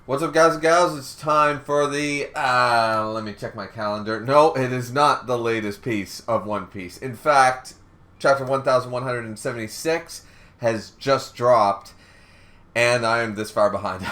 What's up, guys and gals? It's time for the, let me check my calendar. No, it is not the latest piece of One Piece. In fact, chapter 1176 has just dropped, and I am this far behind.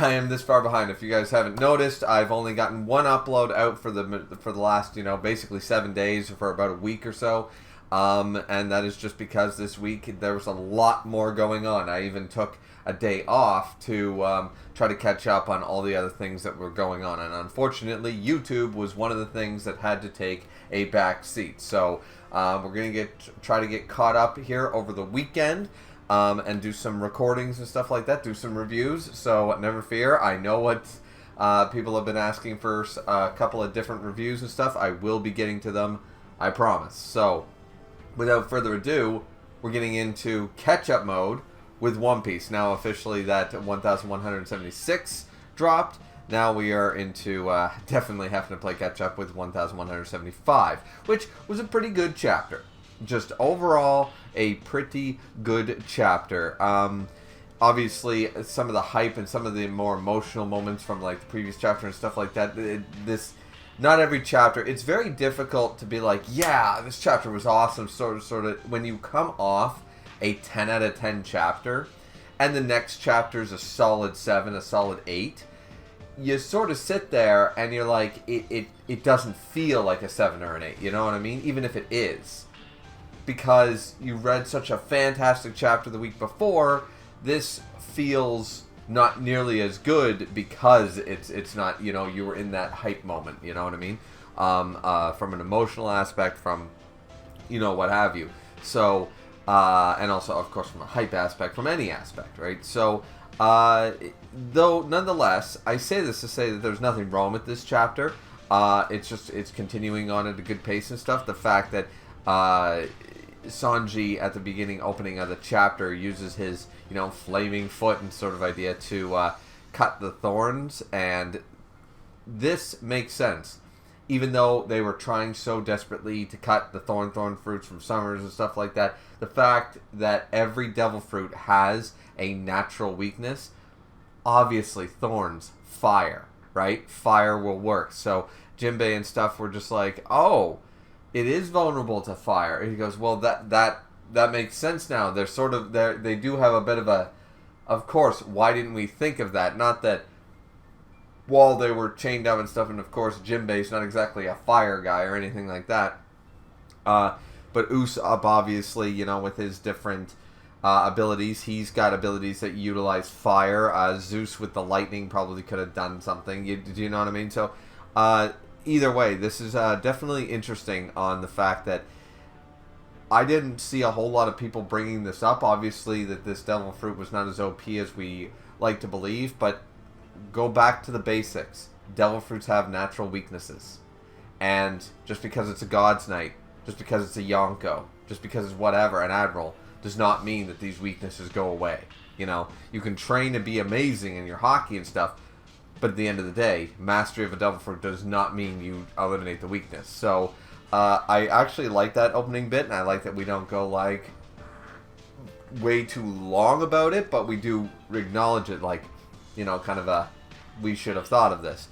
If you guys haven't noticed, I've only gotten one upload out for the last, basically 7 days, for about a week or so. And that is just because this week there was a lot more going on. I even took a day off to try to catch up on all the other things that were going on. And unfortunately, YouTube was one of the things that had to take a back seat. So we're going to try to get caught up here over the weekend and do some recordings and stuff like that, do some reviews. So never fear. I know what people have been asking for, a couple of different reviews and stuff. I will be getting to them, I promise. So without further ado, we're getting into catch-up mode with One Piece. Now officially that 1176 dropped. Now we are into definitely having to play catch-up with 1175, which was a pretty good chapter. Just overall, a pretty good chapter. Obviously, some of the hype and some of the more emotional moments from like the previous chapter and stuff like that, not every chapter. It's very difficult to be like, yeah, this chapter was awesome. Sort of when you come off a 10 out of 10 chapter, and the next chapter is a solid 7, a solid 8. You sort of sit there and you're like, it doesn't feel like a 7 or an 8. You know what I mean? Even if it is, because you read such a fantastic chapter the week before, this feels not nearly as good because it's not, you were in that hype moment, you know what I mean? From an emotional aspect, from, what have you. So, and also, of course, from a hype aspect, from any aspect, right? So, though, nonetheless, I say this to say that there's nothing wrong with this chapter. It's continuing on at a good pace and stuff. The fact that, Sanji at the beginning opening of the chapter uses his flaming foot and sort of idea to cut the thorns, and this makes sense. Even though they were trying so desperately to cut the thorn fruits from summers and stuff like that, the fact that every devil fruit has a natural weakness, obviously thorns, fire, right? Fire will work. So Jinbei and stuff were just like, oh, it is vulnerable to fire. And he goes, well, that makes sense now. They're sort of they do have a bit of a, of course, why didn't we think of that? Not that while they were chained up and stuff, and of course Jinbei's not exactly a fire guy or anything like that. But Usopp, obviously, with his different abilities, he's got abilities that utilize fire. Zeus with the lightning probably could have done something. Do you know what I mean? So, either way, this is definitely interesting on the fact that I didn't see a whole lot of people bringing this up. Obviously, that this devil fruit was not as OP as we like to believe, but go back to the basics. Devil fruits have natural weaknesses. And just because it's a God's Knight, just because it's a Yonko, just because it's whatever, an Admiral, does not mean that these weaknesses go away. You can train to be amazing in your hockey and stuff, but at the end of the day, mastery of a devil fruit does not mean you eliminate the weakness. So, I actually like that opening bit, and I like that we don't go, like, way too long about it, but we do acknowledge it, like, kind of a, we should have thought of this,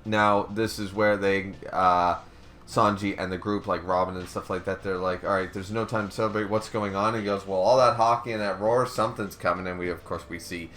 Now, this is where they, Sanji and the group, like Robin and stuff like that, they're like, alright, there's no time to celebrate, what's going on? And he goes, well, all that hockey and that roar, something's coming, and we see,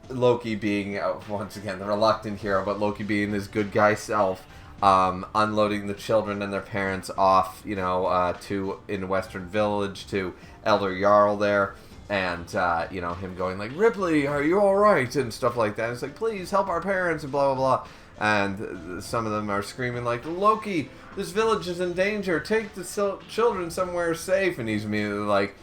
Loki being, once again, the reluctant hero, but Loki being his good guy self, unloading the children and their parents off, in Western Village to Elder Jarl there, and, him going like, Ripley, are you alright? And stuff like that. And it's like, please help our parents, and blah, blah, blah. And some of them are screaming like, Loki, this village is in danger, take the children somewhere safe. And he's immediately like,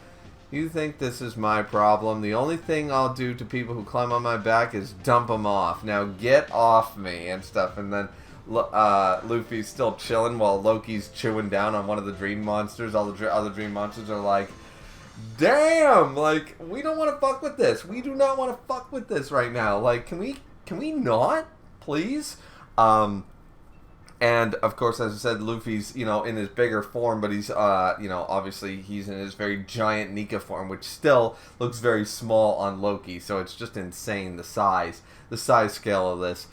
you think this is my problem? The only thing I'll do to people who climb on my back is dump them off. Now get off me, and stuff. And then Luffy's still chilling while Loki's chewing down on one of the dream monsters. All the other dream monsters are like, damn, like, we don't want to fuck with this. We do not want to fuck with this right now. Like, can we not, please? And, of course, as I said, Luffy's, in his bigger form, but he's, obviously he's in his very giant Nika form, which still looks very small on Loki, so it's just insane, the size scale of this,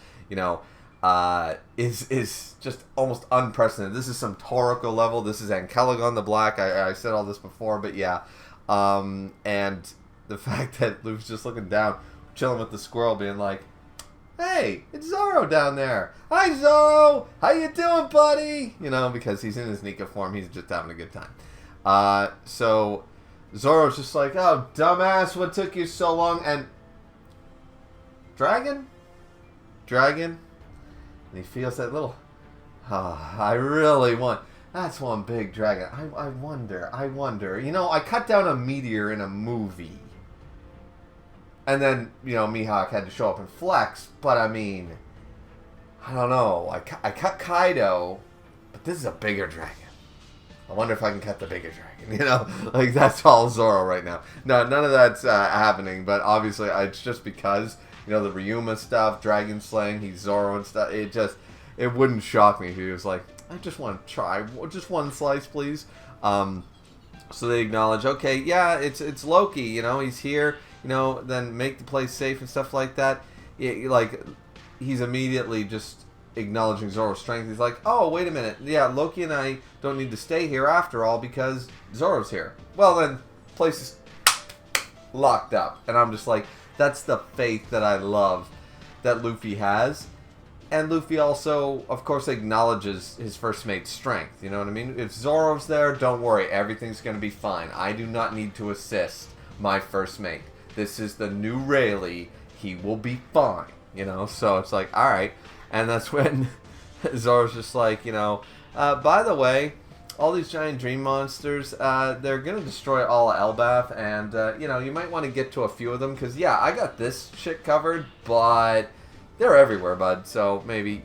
is just almost unprecedented. This is some Toriko level, this is Ankelagon the Black, I said all this before, but yeah, and the fact that Luffy's just looking down, chilling with the squirrel, being like, hey, it's Zoro down there. Hi, Zoro. How you doing, buddy? Because he's in his Nika form. He's just having a good time. So Zoro's just like, oh, dumbass, what took you so long? And Dragon? And he feels that little, I really want, that's one big dragon. I wonder. I cut down a meteor in a movie. And then, Mihawk had to show up and flex. But, I mean, I don't know. I cut Kaido, but this is a bigger dragon. I wonder if I can cut the bigger dragon, Like, that's all Zoro right now. No, none of that's happening. But, obviously, it's just because, the Ryuma stuff, dragon slaying, he's Zoro and stuff. It wouldn't shock me if he was like, I just want to try. Just one slice, please. So they acknowledge, okay, yeah, it's Loki, he's here. Then make the place safe and stuff like that. He's immediately just acknowledging Zoro's strength. He's like, oh, wait a minute. Yeah, Loki and I don't need to stay here after all because Zoro's here. Well, then, place is locked up. And I'm just like, that's the faith that I love that Luffy has. And Luffy also, of course, acknowledges his first mate's strength. You know what I mean? If Zoro's there, don't worry. Everything's going to be fine. I do not need to assist my first mate. This is the new Rayleigh. He will be fine, So it's like, all right. And that's when Zoro's just like, by the way, all these giant dream monsters, they're going to destroy all of Elbaf. And, you might want to get to a few of them. Because, yeah, I got this shit covered. But they're everywhere, bud. So maybe,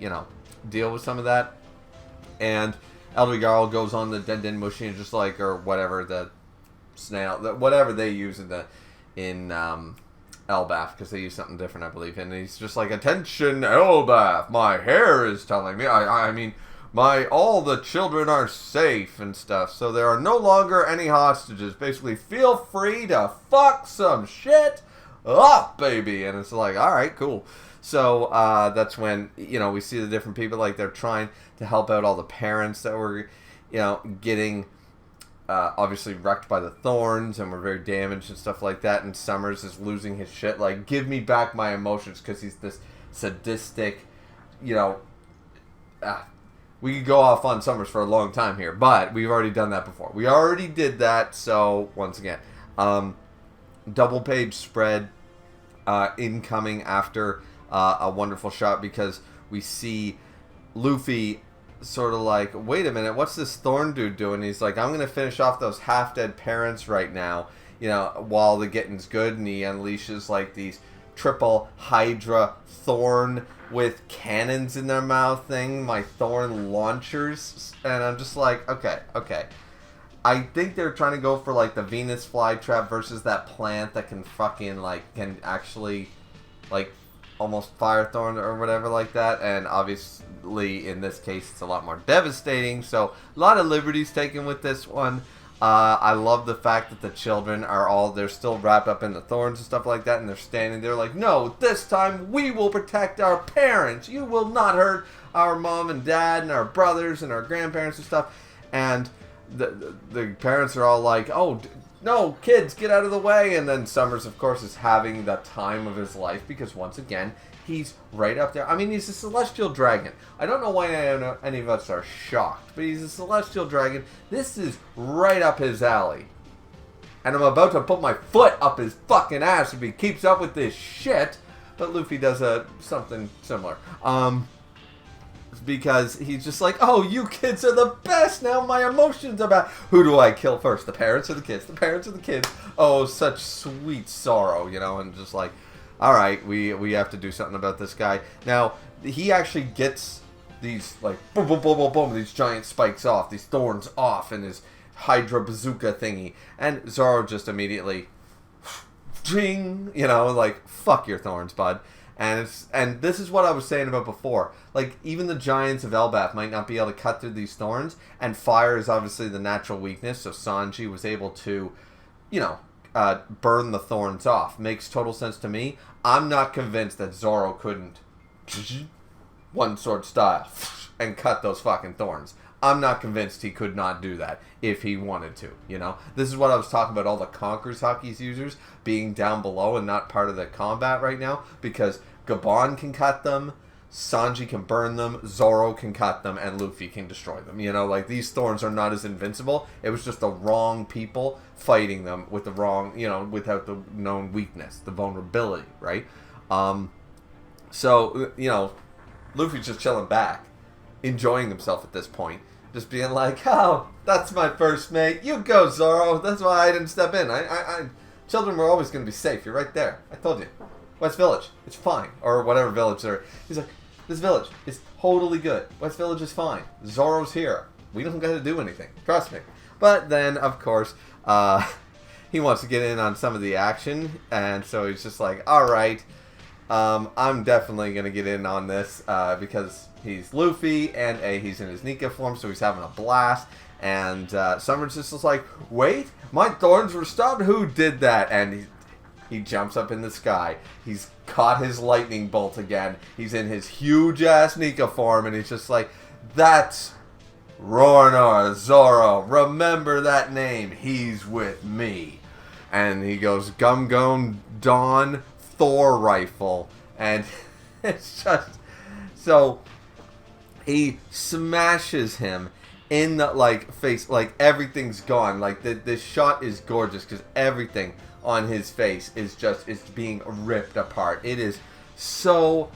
deal with some of that. And Eldegarl goes on the Den Den Mushi and just like, or whatever, the snail, whatever they use in Elbaf, because they use something different, I believe, and he's just like, attention, Elbaf, my hair is telling me, I mean, all the children are safe and stuff, so there are no longer any hostages. Basically, feel free to fuck some shit up, baby. And it's like, all right, cool. So that's when, we see the different people, like, they're trying to help out all the parents that were, getting obviously wrecked by the thorns and were very damaged and stuff like that. And Summers is losing his shit, like, give me back my emotions, because he's this sadistic, we could go off on Summers for a long time here, but we've already done that before. We already did that, so once again, double page spread incoming after a wonderful shot, because we see Luffy sort of like, wait a minute, what's this Thorn dude doing? He's like, I'm going to finish off those half-dead parents right now, while the getting's good, and he unleashes like these triple Hydra Thorn with cannons in their mouth thing, my Thorn launchers, and I'm just like, okay. I think they're trying to go for like the Venus flytrap versus that plant that can fucking like, can actually like almost fire Thorn or whatever like that, and obviously in this case it's a lot more devastating, so a lot of liberties taken with this one. I love the fact that the children are they're still wrapped up in the thorns and stuff like that, and they're standing there like, no, this time we will protect our parents, you will not hurt our mom and dad and our brothers and our grandparents and stuff. And the parents are all like, oh, no, kids, get out of the way. And then Summers, of course, is having the time of his life, because once again, he's right up there. I mean, he's a celestial dragon. I don't know why any of us are shocked, but he's a celestial dragon. This is right up his alley. And I'm about to put my foot up his fucking ass if he keeps up with this shit. But Luffy does something similar. Because he's just like, oh, you kids are the best. Now my emotions are back. Who do I kill first? The parents or the kids? The parents or the kids? Oh, such sweet sorrow, and just like, all right, we have to do something about this guy. Now, he actually gets these, like, boom, boom, boom, boom, boom, these giant spikes off, these thorns off, and his Hydra bazooka thingy. And Zoro just immediately, ding, like, fuck your thorns, bud. And this is what I was saying about before. Like, even the giants of Elbaf might not be able to cut through these thorns, and fire is obviously the natural weakness, so Sanji was able to, burn the thorns off. Makes total sense to me. I'm not convinced that Zoro couldn't one sword style and cut those fucking thorns. I'm not convinced he could not do that if he wanted to, This is what I was talking about, all the Conqueror's Huskies users being down below and not part of the combat right now, because Gabon can cut them, Sanji can burn them, Zoro can cut them, and Luffy can destroy them. Like, these thorns are not as invincible. It was just the wrong people fighting them with the wrong, without the known weakness, the vulnerability, right? So, Luffy's just chilling back, enjoying himself at this point. Just being like, oh, that's my first mate. You go, Zoro. That's why I didn't step in. Children were always going to be safe. You're right there. I told you. West Village. It's fine. Or whatever village they're... He's like, this village is totally good. West Village is fine. Zoro's here. We don't got to do anything. Trust me. But then, of course, he wants to get in on some of the action. And so he's just like, all right, I'm definitely going to get in on this because... he's Luffy, and he's in his Nika form, so he's having a blast. And Summer's just like, wait, my thorns were stopped? Who did that? And he jumps up in the sky. He's caught his lightning bolt again. He's in his huge-ass Nika form, and he's just like, that's Rornor, Zoro. Remember that name. He's with me. And he goes, Gum Gum Dawn Thor Rifle. And it's just... So... he smashes him in the, face. Everything's gone. This shot is gorgeous because everything on his face is being ripped apart. It is so...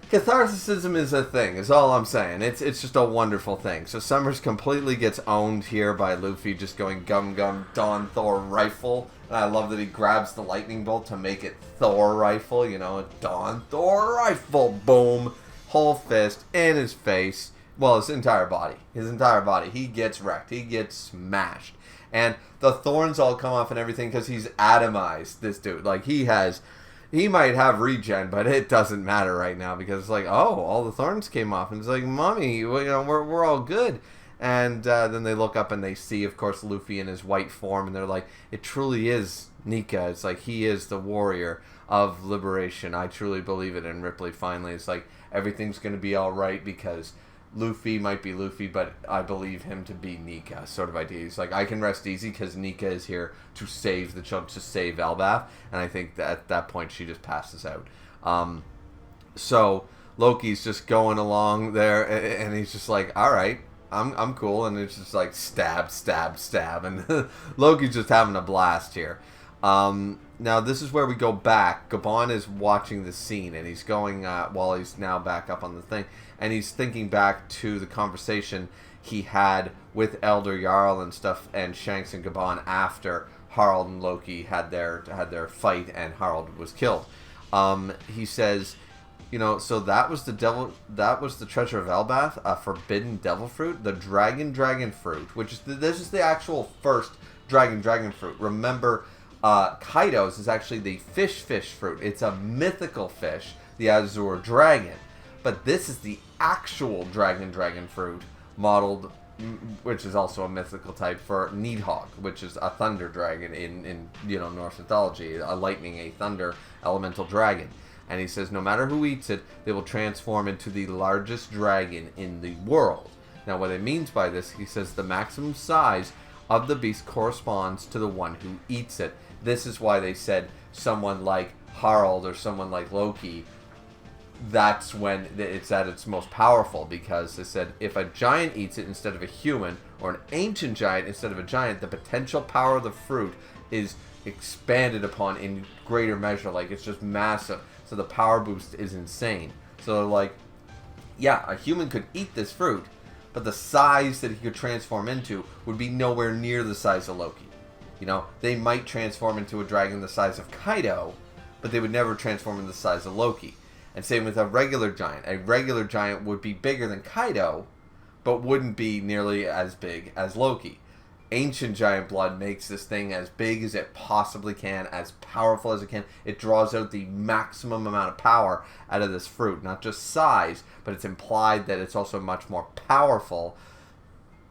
Catharticism is a thing, is all I'm saying. It's just a wonderful thing. So Summers completely gets owned here by Luffy just going Gum Gum Dawn Thor Rifle. And I love that he grabs the lightning bolt to make it Thor Rifle. Dawn Thor Rifle. Boom. Whole fist in his face. Well, his entire body. He gets wrecked. He gets smashed. And the thorns all come off and everything because he's atomized, this dude. He might have regen, but it doesn't matter right now because it's like, oh, all the thorns came off. And it's like, Mommy, we're all good. And then they look up and they see, of course, Luffy in his white form. And they're like, it truly is Nika. It's like, he is the warrior of liberation. I truly believe it. And Ripley finally is like, everything's going to be all right because Luffy might be Luffy, but I believe him to be Nika, sort of idea. He's like, I can rest easy because Nika is here to save the children, to save Elbaf. And I think that at that point she just passes out. So Loki's just going along there, and he's just like, all right, I'm cool. And it's just like stab, stab, stab. And Loki's just having a blast here. Now, this is where we go back. Gabon is watching the scene, and he's going, while he's now back up on the thing, and he's thinking back to the conversation he had with Elder Jarl and stuff, and Shanks and Gabon after Harald and Loki had their fight, and Harald was killed. He says, so that was the treasure of Elbaf, a forbidden devil fruit, the dragon fruit, which is this is the actual first dragon fruit. Remember, Kaido's is actually the fish fruit. It's a mythical fish, the Azure Dragon. But this is the actual dragon fruit modeled, which is also a mythical type for Nidhogg, which is a thunder dragon in Norse mythology, a lightning, a thunder elemental dragon. And he says no matter who eats it, they will transform into the largest dragon in the world. Now what it means by this, he says the maximum size of the beast corresponds to the one who eats it. This is why they said someone like Harald or someone like Loki, that's when it's at its most powerful, because they said if a giant eats it instead of a human, or an ancient giant instead of a giant, the potential power of the fruit is expanded upon in greater measure. It's just massive. So the power boost is insane. So yeah, a human could eat this fruit, but the size that he could transform into would be nowhere near the size of Loki. They might transform into a dragon the size of Kaido, but they would never transform into the size of Loki. And same with a regular giant. A regular giant would be bigger than Kaido, but wouldn't be nearly as big as Loki. ancient giant blood makes this thing as big as it possibly can, as powerful as it can. It draws out the maximum amount of power out of this fruit. Not just size, but it's implied that it's also much more powerful.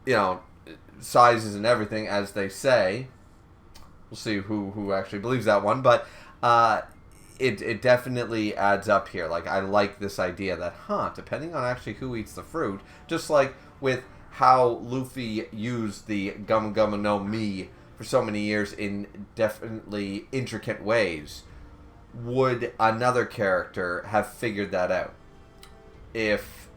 You know, size isn't everything, as they say. We'll see who actually believes that one, but it definitely adds up here. Like, I like this idea that, depending on actually who eats the fruit, just like with how Luffy used the Gum Gum no Mi for so many years in definitely intricate ways, would another character have figured that out? If,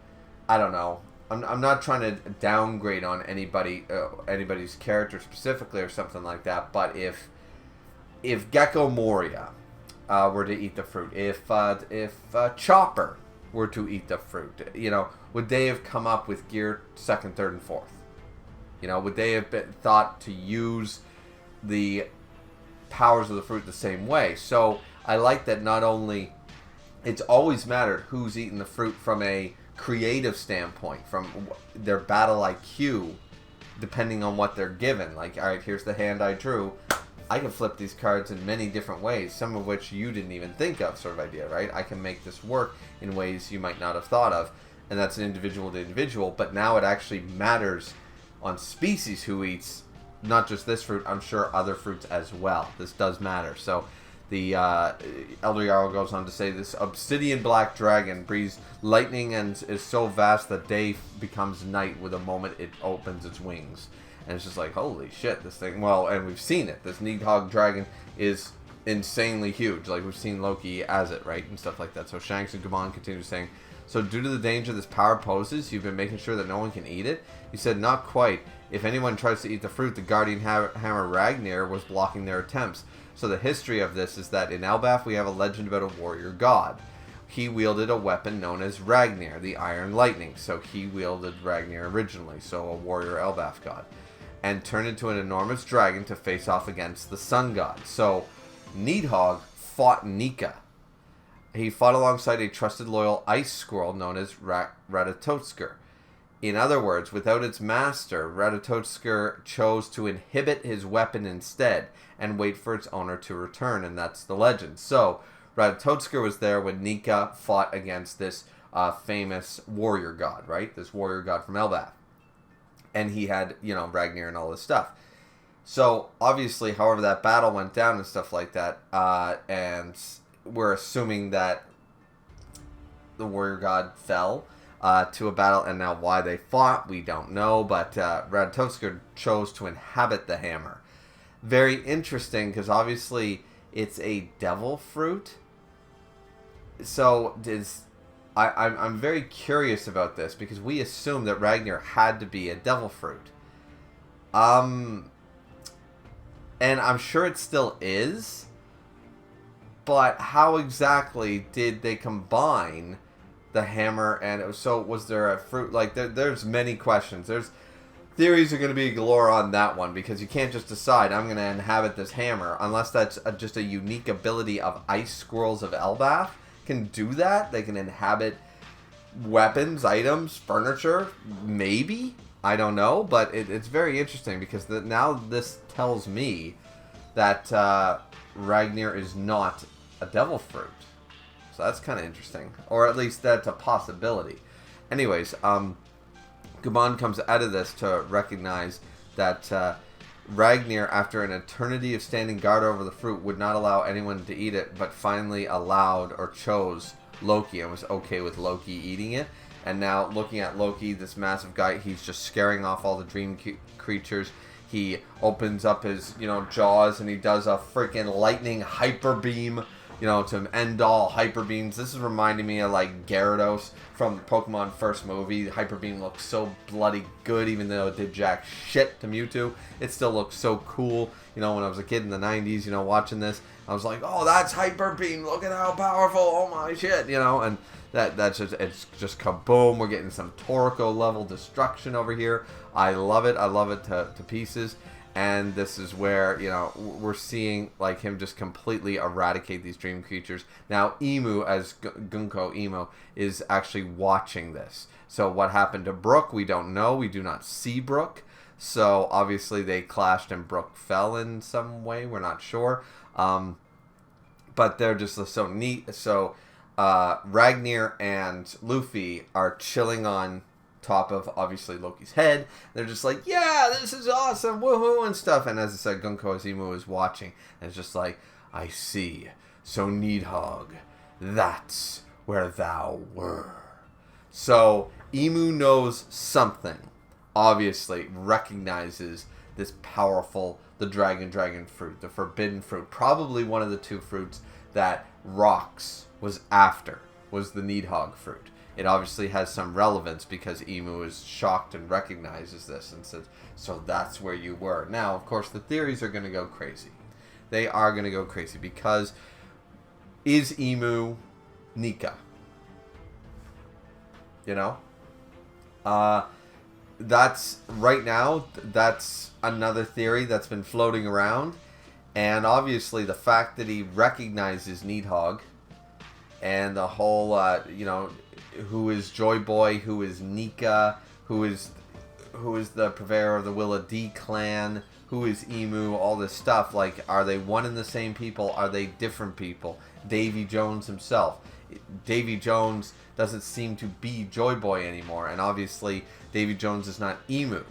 I don't know, I'm not trying to downgrade on anybody's character specifically or something like that, but if Gecko Moria were to eat the fruit, if Chopper were to eat the fruit, you know, would they have come up with gear 2nd, 3rd, and 4th? You know, would they have been thought to use the powers of the fruit the same way? So I like that not only it's always mattered who's eating the fruit from a creative standpoint, from their battle IQ, depending on what they're given. Like, all right, here's the hand I drew. I can flip these cards in many different ways, some of which you didn't even think of, sort of idea, right? I can make this work in ways you might not have thought of, and that's an individual to individual, but now it actually matters on species who eats not just this fruit, I'm sure other fruits as well. This does matter. So the Elder Jarl goes on to say, this obsidian black dragon breathes lightning and is so vast that day becomes night with a moment it opens its wings. And it's just like, holy shit, this thing. Well, and we've seen it. This Nidhogg dragon is insanely huge. Like, we've seen Loki as it, right? And stuff like that. So Shanks and Gabon continue saying, so due to the danger this power poses, you've been making sure that no one can eat it? He said, not quite. If anyone tries to eat the fruit, the Guardian Hammer Ragnir was blocking their attempts. So the history of this is that in Elbaf we have a legend about a warrior god. He wielded a weapon known as Ragnir, the Iron Lightning. So he wielded Ragnir originally, so a warrior Elbaf god. And turned into an enormous dragon to face off against the sun god. So Nidhogg fought Nika. He fought alongside a trusted loyal ice squirrel known as Ratatotsker. In other words, without its master, Ratatotsker chose to inhibit his weapon instead and wait for its owner to return, and that's the legend. So Ratatotsker was there when Nika fought against this famous warrior god, right? This warrior god from Elbaf. And he had, you know, Ragnir and all this stuff. So, obviously, however that battle went down and stuff like that, and we're assuming that the warrior god fell to a battle, and now why they fought, we don't know, but Ratatotsker chose to inhabit the hammer. Very interesting, because obviously it's a devil fruit. So, I'm very curious about this, because we assume that Ragnir had to be a devil fruit. And I'm sure it still is, but how exactly did they combine the hammer and... So, was there a fruit... Like, there's many questions. There's theories are going to be galore on that one, because you can't just decide, I'm going to inhabit this hammer, unless that's just a unique ability of ice squirrels of Elbaf. Can do that. They can inhabit weapons, items, furniture, maybe. I don't know, but it's very interesting, because now this tells me that Ragnir is not a devil fruit. So that's kind of interesting, or at least that's a possibility. Anyways, Gabon comes out of this to recognize that Ragnir, after an eternity of standing guard over the fruit, would not allow anyone to eat it, but finally allowed or chose Loki and was okay with Loki eating it. And now, looking at Loki, this massive guy, he's just scaring off all the dream creatures. He opens up his, jaws, and he does a freaking lightning hyper beam, to end all hyper beams. This is reminding me of, like, Gyarados from the Pokemon first movie. The hyper beam looks so bloody good, even though it did jack shit to Mewtwo. It still looks so cool. When I was a kid in the 90s, watching this, I was like, oh, that's hyper beam. Look at how powerful. Oh, my shit, and it's just kaboom. We're getting some Toriko level destruction over here. I love it. I love it to pieces. And this is where, we're seeing, like, him just completely eradicate these dream creatures. Now, Emu, as Gunko Emo, is actually watching this. So what happened to Brook, we don't know. We do not see Brook. So obviously they clashed and Brook fell in some way. We're not sure. But they're just so neat. So Ragnar and Luffy are chilling on top of obviously Loki's head. They're just like, yeah, this is awesome, woohoo and stuff. And as I said, Gunko Imu is watching and it's just like, I see. So Needhog, that's where thou were. So Imu knows something. Obviously recognizes this powerful, the dragon fruit, the forbidden fruit. Probably one of the two fruits that Rox was after, was the Needhog fruit. It obviously has some relevance because Imu is shocked and recognizes this and says, so that's where you were. Now, of course, the theories are going to go crazy. They are going to go crazy because is Imu Nika? You know? That's, right now, that's another theory that's been floating around. And obviously the fact that he recognizes Needhog and the whole, you know, who is Joy Boy, who is Nika, who is the purveyor of the Willa D clan, who is Imu, all this stuff. Like, are they one and the same people? Are they different people? Davy Jones himself. Davy Jones doesn't seem to be Joy Boy anymore, and obviously Davy Jones is not Imu.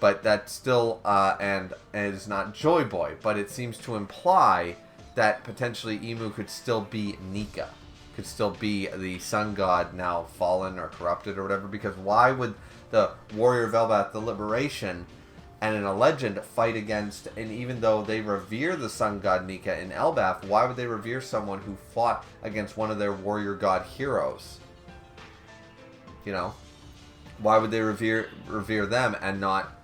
But that's still, and is not Joy Boy, but it seems to imply that potentially Imu could still be Nika. Could still be the sun god now fallen or corrupted or whatever, because why would the Warrior of Elbaf, the Liberation, and in a legend fight against, and even though they revere the sun god Nika in Elbaf, why would they revere someone who fought against one of their warrior god heroes? You know? Why would they revere them and not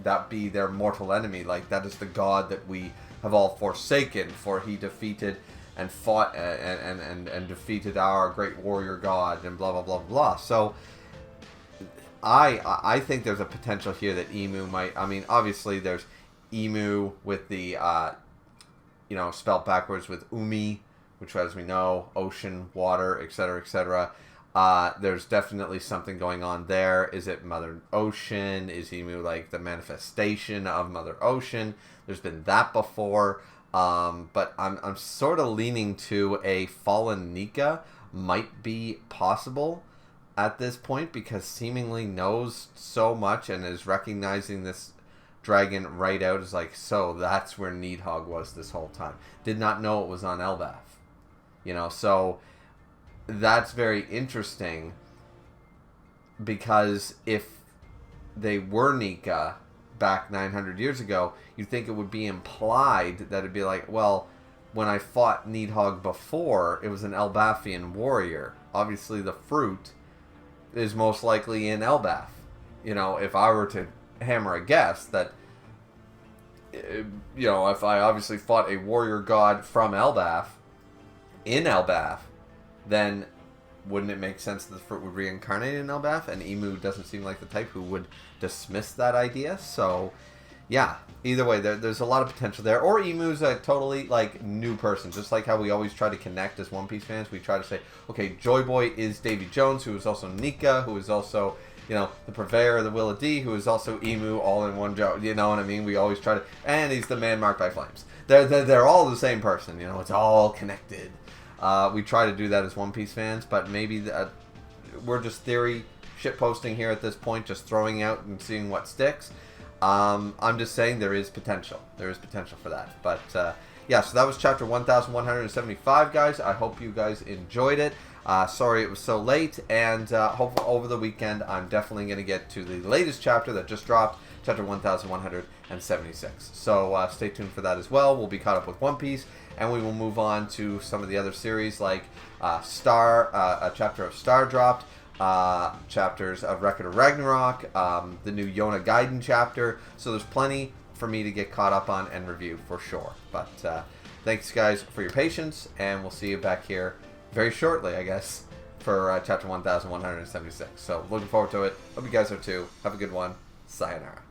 that be their mortal enemy? Like, that is the god that we have all forsaken, for he defeated and fought and defeated our great warrior god and blah blah blah blah. So I think there's a potential here that Imu might. I mean, obviously there's Imu with the you know, spelled backwards with Umi, which, as we know, ocean, water, etc., etc. There's definitely something going on there. Is it Mother Ocean? Is Imu like the manifestation of Mother Ocean? There's been that before. But I'm sort of leaning to a fallen Nika might be possible at this point, because seemingly knows so much and is recognizing this dragon right out as like, so that's where Needhog was this whole time. Did not know it was on Elbaf. You know, so that's very interesting, because if they were Nika back 900 years ago, you'd think it would be implied that it'd be like, well, when I fought Needhog before, it was an Elbafian warrior. Obviously, the fruit is most likely in Elbaf. You know, if I were to hammer a guess, that, you know, if I obviously fought a warrior god from Elbaf, in Elbaf, then wouldn't it make sense that the fruit would reincarnate in Elbaf? And Imu doesn't seem like the type who would dismiss that idea. So, yeah, either way, there's a lot of potential there. Or Imu's a totally, like, new person. Just like how we always try to connect as One Piece fans. We try to say, okay, Joy Boy is Davy Jones, who is also Nika, who is also, you know, the purveyor of the Willa D, who is also Imu, all in one joke. You know what I mean? We always try to... And he's the man marked by flames. They're all the same person, you know? It's all connected. We try to do that as One Piece fans, but maybe we're just theory shitposting here at this point, just throwing out and seeing what sticks. I'm just saying there is potential. There is potential for that. But, yeah, so that was chapter 1175, guys. I hope you guys enjoyed it. Sorry it was so late, and hopefully over the weekend I'm definitely going to get to the latest chapter that just dropped, chapter 1176. So stay tuned for that as well. We'll be caught up with One Piece, and we will move on to some of the other series like a chapter of Star dropped, chapters of Record of Ragnarok, the new Yona Gaiden chapter. So there's plenty for me to get caught up on and review for sure. But thanks, guys, for your patience, and we'll see you back here very shortly, I guess, for chapter 1176. So looking forward to it. Hope you guys are too. Have a good one. Sayonara.